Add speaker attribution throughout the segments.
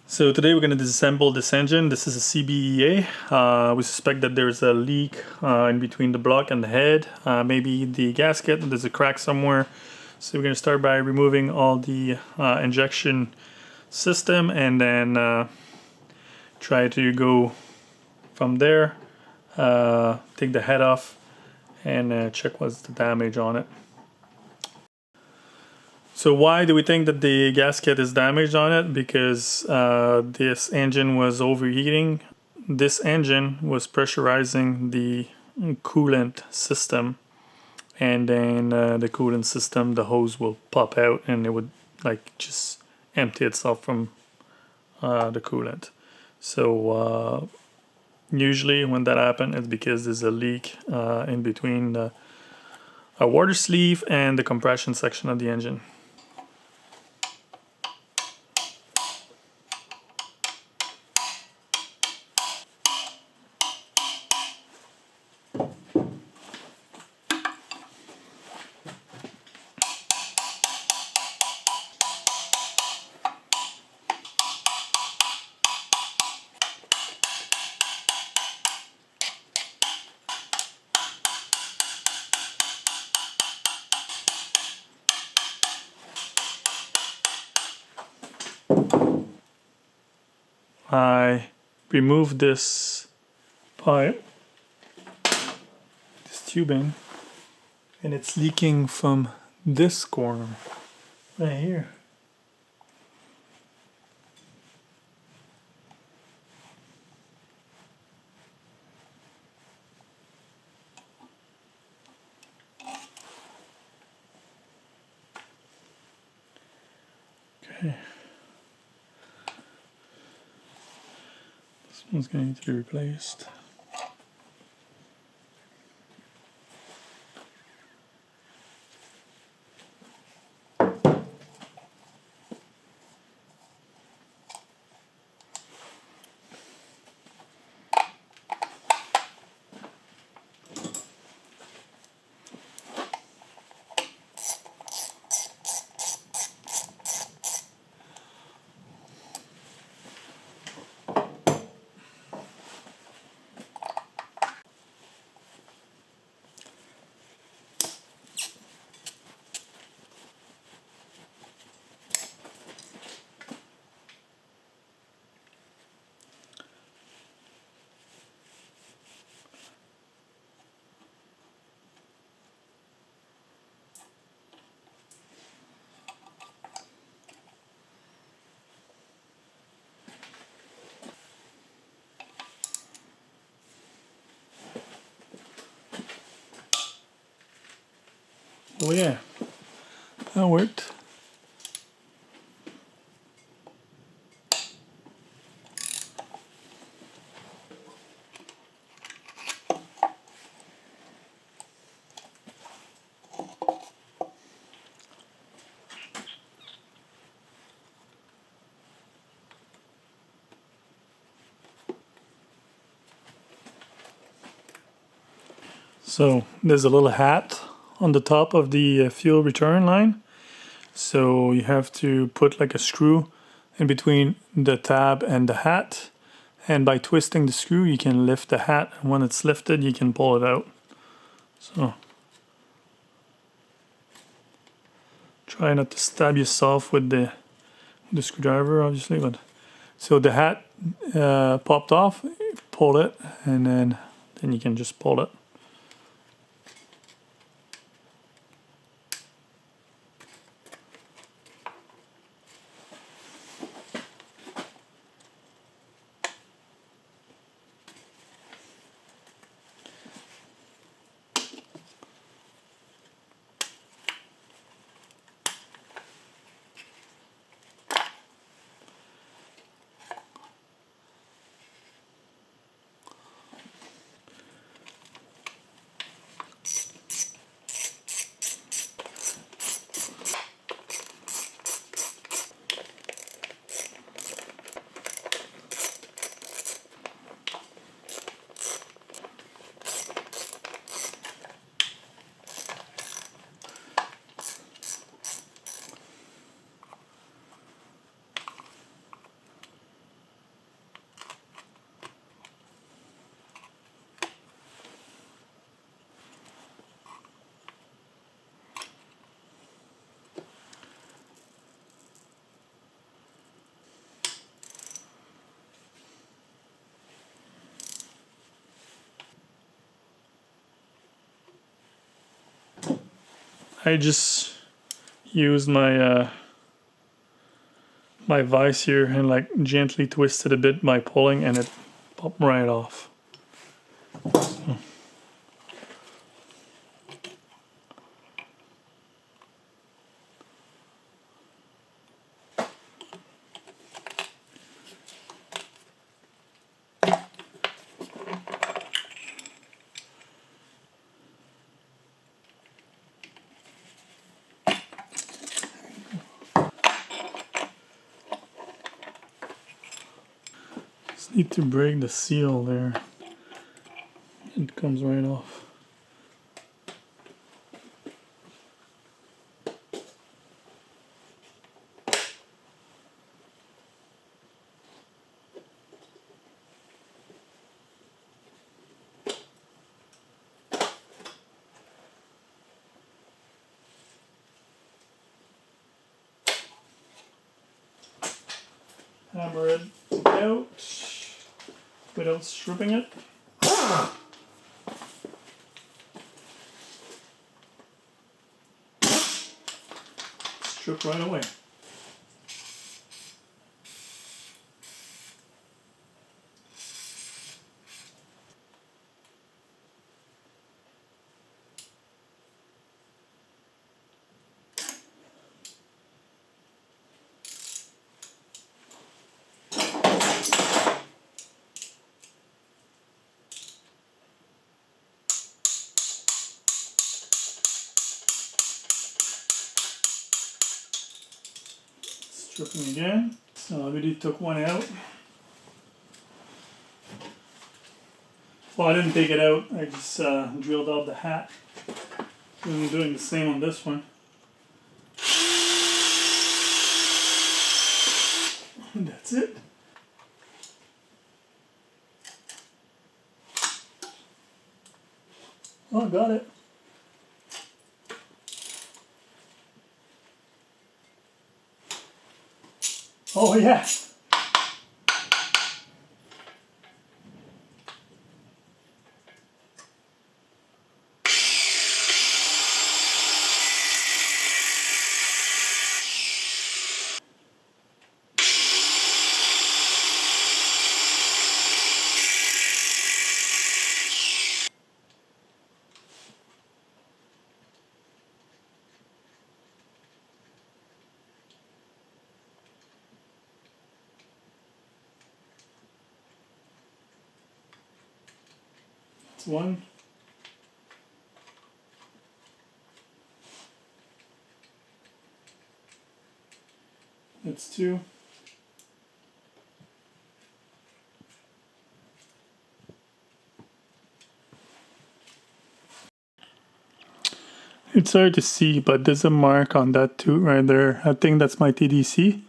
Speaker 1: So today we're going to disassemble this engine. This is a CBEA. We suspect that there's a leak in between the block and the head. Maybe the gasket, there's a crack somewhere. So we're going to start by removing all the injection system and then try to go from there, take the head off and check what's the damage on it. So why do we think that the gasket is damaged on it? Because this engine was overheating. This engine was pressurizing the coolant system, and then the coolant system, the hose will pop out and it would like just empty itself from the coolant. So usually when that happens, it's because there's a leak in between a water sleeve and the compression section of the engine. I removed this pipe, this tubing, and it's leaking from this corner right here. Okay. This one's going to need to be replaced. Oh yeah, that worked. So there's a little hat on the top of the fuel return line. So you have to put like a screw in between the tab and the hat. And by twisting the screw, you can lift the hat. And when it's lifted, you can pull it out. So try not to stab yourself with the screwdriver, obviously. But so the hat popped off, pull it, and then you can just pull it. I just used my my vise here and like gently twisted a bit by pulling, and it popped right off. So. Just need to break the seal there. It comes right off. Hammer it out without stripping it. Strip right away. Stripping again. So I already took one out. Well, I didn't take it out. I just drilled out the hat. I'm doing the same on this one. And that's it. Oh, got it. Oh, yeah. That's one. That's two. It's hard to see, but there's a mark on that tooth right there. I think that's my TDC.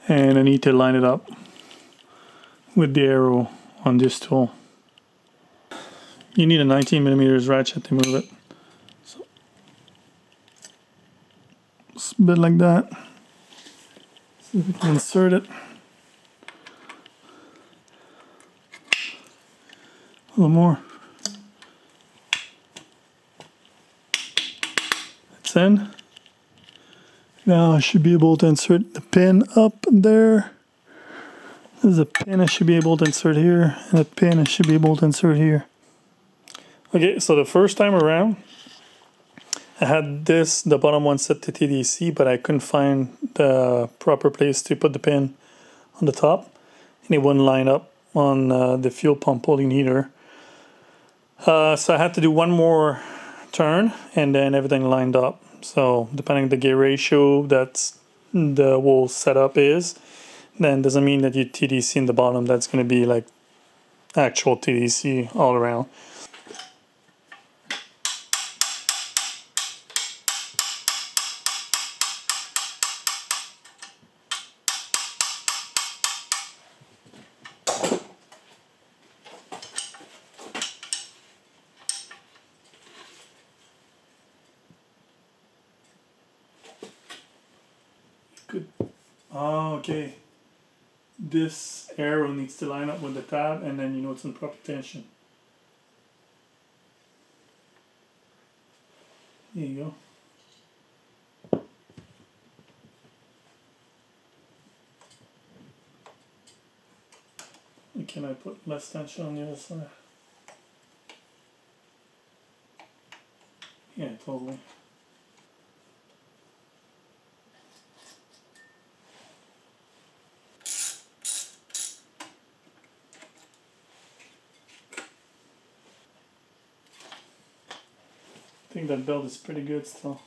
Speaker 1: And I need to line it up with the arrow on this tool. You need a 19mm ratchet to move it. So, just a bit like that. See if we can insert it. A little more. That's in. Now I should be able to insert the pin up there. There's a pin I should be able to insert here, and a pin I should be able to insert here. Okay, so the first time around, I had the bottom one set to TDC, but I couldn't find the proper place to put the pin on the top, and it wouldn't line up on the fuel pump holding heater. So I had to do one more turn, and then everything lined up. So depending on the gear ratio that's the whole setup is, then doesn't mean that you TDC in the bottom. That's going to be like actual TDC all around. Good. Oh, okay. This arrow needs to line up with the tab, and then you know it's in proper tension. There you go. Can I put less tension on the other side? Yeah, totally. I think that belt is pretty good still.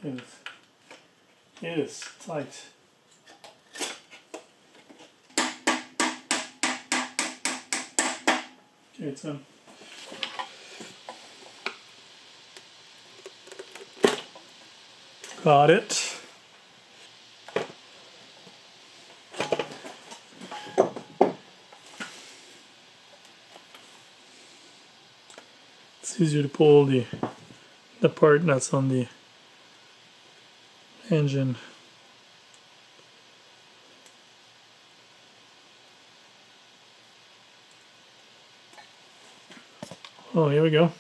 Speaker 1: It is tight. Okay, it's in. Got it. It's easier to pull the part that's on the engine. Oh, here we go.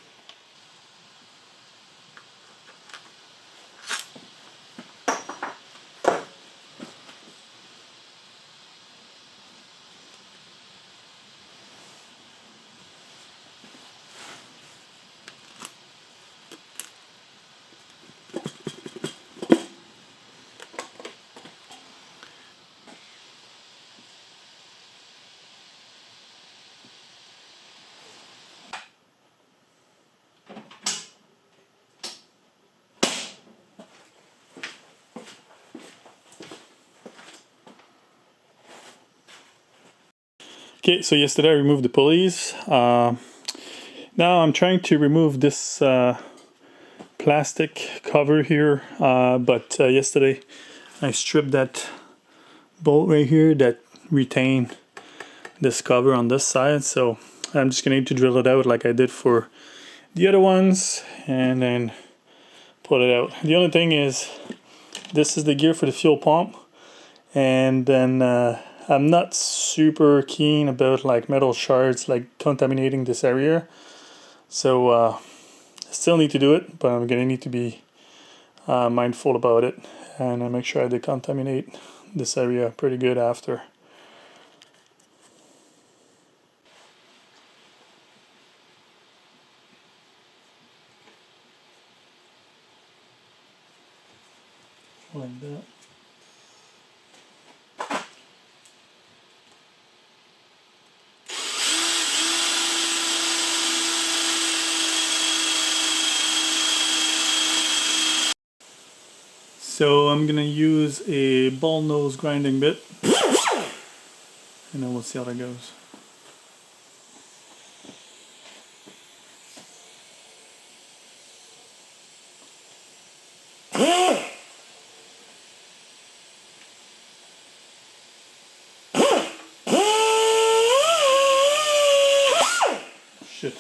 Speaker 1: Okay, so yesterday I removed the pulleys. Now I'm trying to remove this plastic cover here, but yesterday I stripped that bolt right here that retained this cover on this side, so I'm just gonna need to drill it out like I did for the other ones and then pull it out. The only thing is this is the gear for the fuel pump, and then I'm not super keen about like metal shards like contaminating this area, so I still need to do it, but I'm gonna need to be mindful about it and I make sure I decontaminate this area pretty good after. Like that. So I'm gonna use a ball nose grinding bit and then we'll see how that goes. Shit.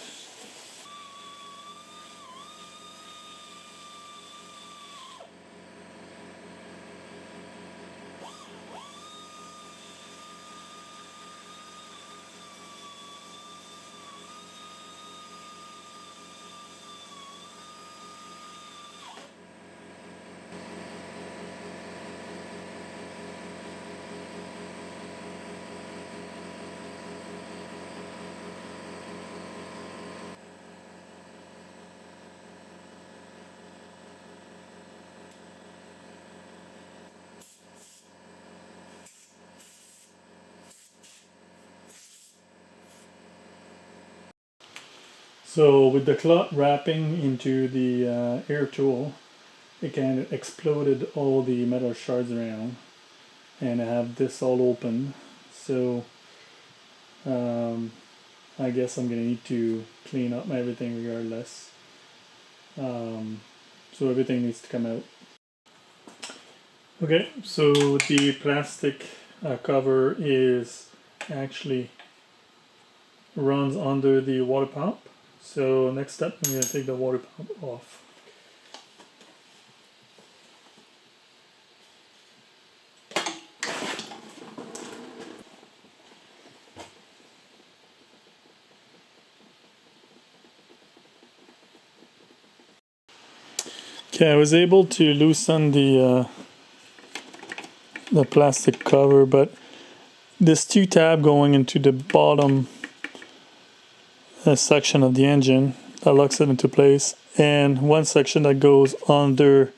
Speaker 1: So with the cloth wrapping into the air tool, it kind of exploded all the metal shards around, and I have this all open. So I guess I'm gonna need to clean up everything regardless. So everything needs to come out. Okay, so the plastic cover is actually runs under the water pump. So next step, I'm gonna take the water pump off. Okay, I was able to loosen the plastic cover, but this two tab going into the bottom section of the engine that locks it into place, and one section that goes under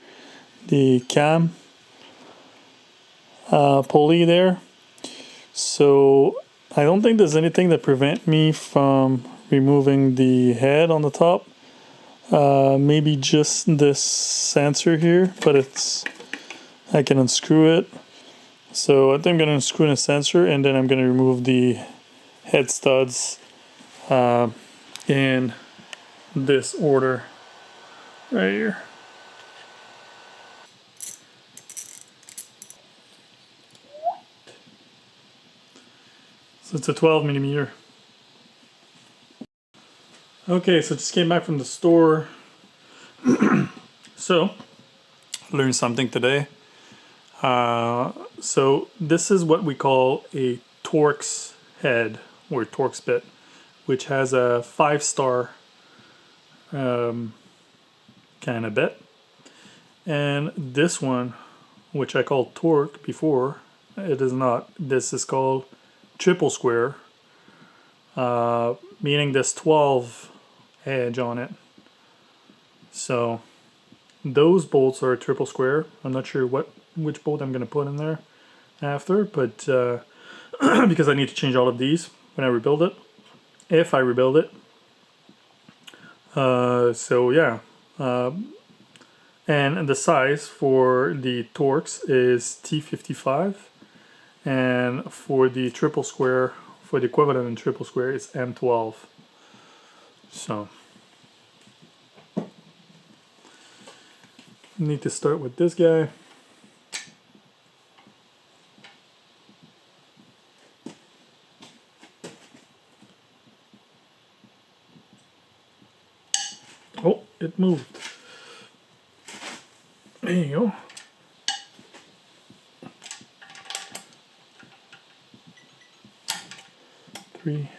Speaker 1: the cam pulley there. So I don't think there's anything that prevent me from removing the head on the top. Maybe just this sensor here, but I can unscrew it. So I think I'm going to unscrew the sensor, and then I'm going to remove the head studs in this order right here. So it's a 12 millimeter. Okay, so just came back from the store. So learned something today. So this is what we call a Torx head or Torx bit, which has a 5-star kind of bit. And this one, which I called Torque before, it is not. This is called triple square, meaning there's 12 edge on it. So those bolts are triple square. I'm not sure which bolt I'm going to put in there after, but because I need to change all of these when I rebuild it, if I rebuild it. So yeah, and the size for the Torx is T55, and for the triple square, for the equivalent in triple square, it's M12. So need to start with this guy. Oh, it moved. There you go. Three.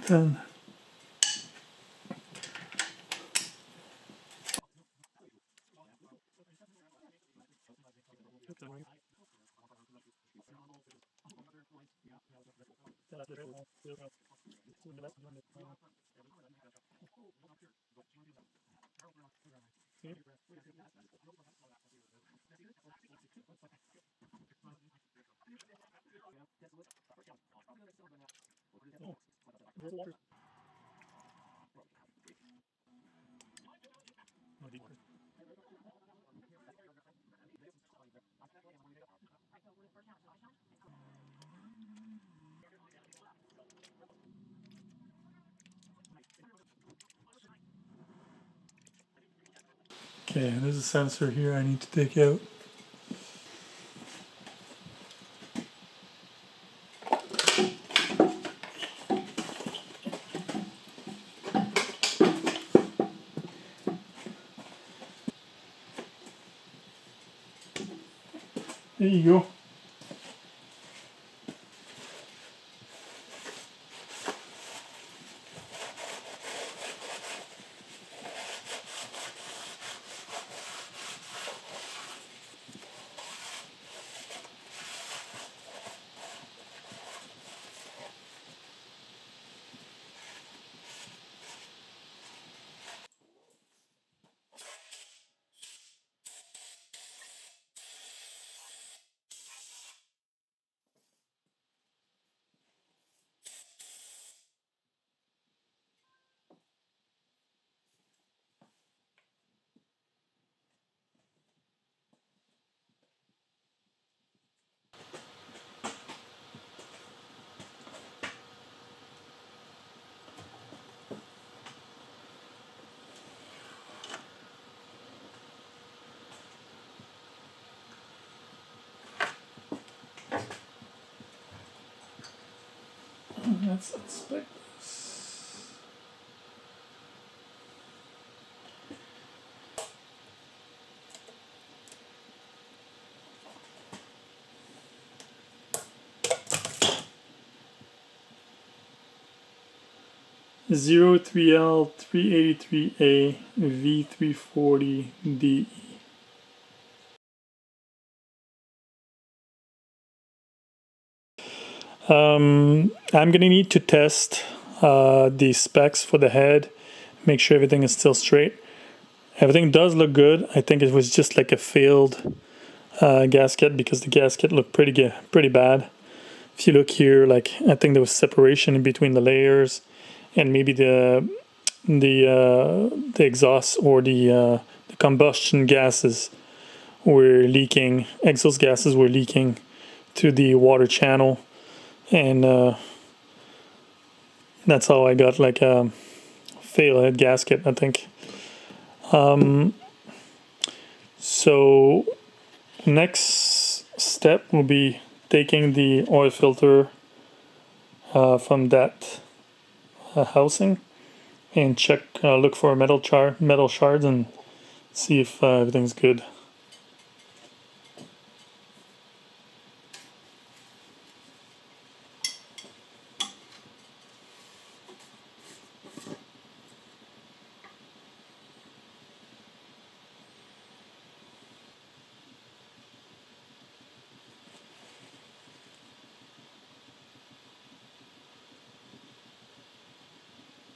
Speaker 1: Ten. Okay, there's a sensor here I need to take out. There you go. Let's inspect this. Zero 3L 383A V340DE. I'm gonna need to test the specs for the head, make sure everything is still straight. Everything does look good. I think it was just like a failed gasket because the gasket looked pretty bad. If you look here, like I think there was separation in between the layers, and maybe the exhaust or the combustion gases were leaking. Exhaust gases were leaking to the water channel, and that's how I got like a fail head gasket, I think. So next step will be taking the oil filter from that housing and check, look for metal shards and see if everything's good.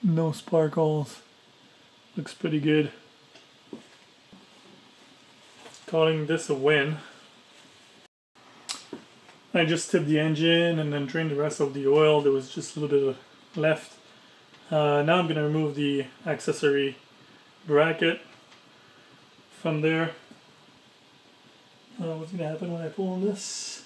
Speaker 1: No sparkles. Looks pretty good. Calling this a win. I just tipped the engine and then drained the rest of the oil. There was just a little bit left. Now I'm going to remove the accessory bracket from there. What's going to happen when I pull on this?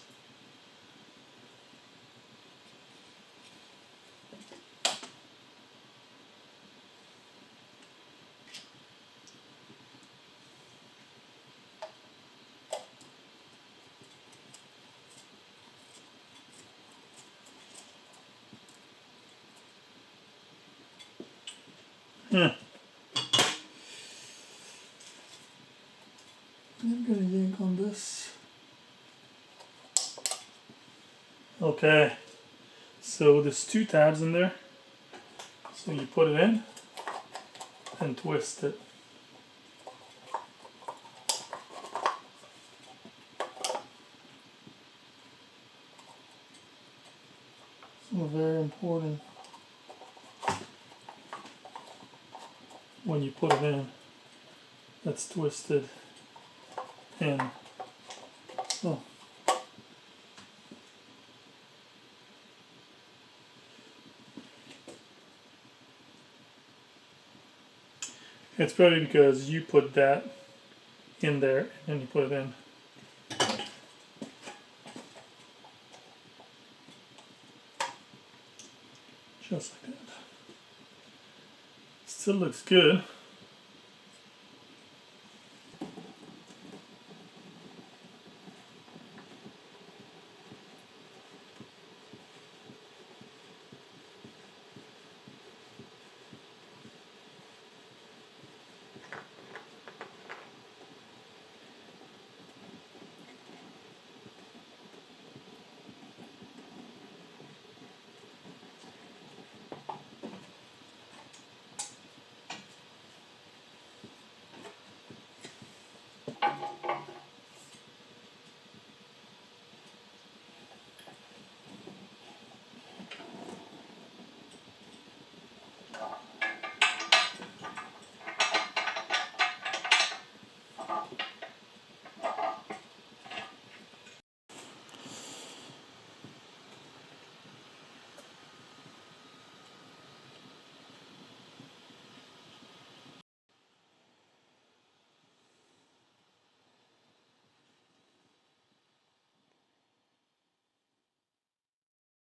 Speaker 1: I'm gonna yank on this. Okay, so there's two tabs in there. So you put it in and twist it. So very important when you put it in. That's twisted in. Oh. It's probably because you put that in there and you put it in. Just like that. Still looks good.